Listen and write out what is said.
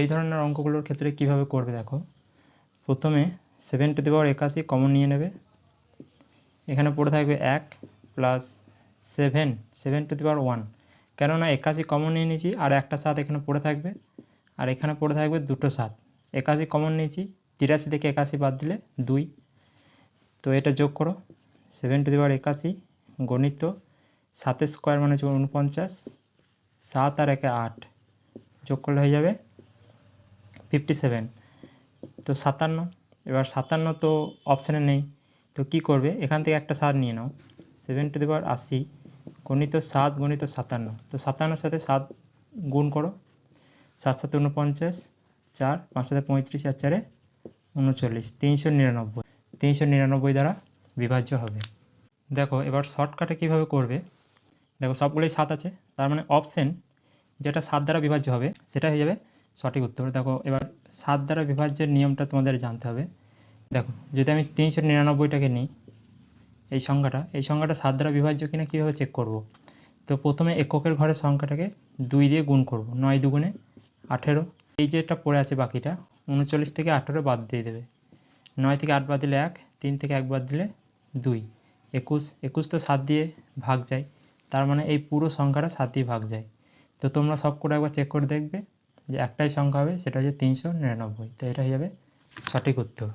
এই ধরনের অঙ্কগুলোর ক্ষেত্রে কিভাবে করবে দেখো, প্রথমে 7^81 কমন নিয়ে নেবে। এখানে পড়ে থাকবে 1 প্লাস 7 কেননা 81 কমন নিয়ে নিয়েছি, আর একটা 7 এখানে পড়ে থাকবে, আর এখানে পড়ে থাকবে দুটো 7। 81 কমন নিয়েছি, 83 থেকে 81 বাদ দিলে 2। তো এটা যোগ করো, 7^81 গণিত 7 স্কোয়ার মানে 49, 7 আর 1 8, যোগ করলে হয়ে যাবে 57। তো 57, এবার 57 তো অপশানে নেই, তো কি করবে, এখান থেকে একটা 7 নিয়ে নাও। 7^80 গণিত 7 গণিত 57, তো 57-এর সাথে 7 গুণ করো, 7 7 49, 4 5 7 35, 4 4 39, 399। 399 দ্বারা বিভাজ্য হবে। দেখো এবার শর্টকাটে কীভাবে করবে, দেখো সবগুলোই 7 আছে, তার মানে অপশান যেটা 7 দ্বারা বিভাজ্য হবে সেটা হয়ে যাবে সঠিক উত্তর। দেখো এবার 7 দ্বারা বিভাজ্যের নিয়মটা তোমাদের জানতে হবে। দেখো যদি আমি 399টাকে নিই, এই সংখ্যাটা 7 দ্বারা বিভাজ্য কিনা কীভাবে চেক করব। তো প্রথমে এককের ঘরের সংখ্যাটাকে 2 দিয়ে গুণ করব, 9 2 18। এই যেটা পড়ে আছে বাকিটা 39 থেকে 18 বাদ দিয়ে দেবে। 9 থেকে 8 বাদ দিলে 1, 3 থেকে 1 বাদ দিলে 2, 21। 21 তো 7 দিয়ে ভাগ যায়, তার মানে এই পুরো সংখ্যাটা 7 দিয়ে ভাগ যায়। তো তোমরা সব করে একবার চেক করে দেখবে যে একটাই সংখ্যা হবে, সেটা হচ্ছে 399। তো এটা হয়ে যাবে সঠিক উত্তর।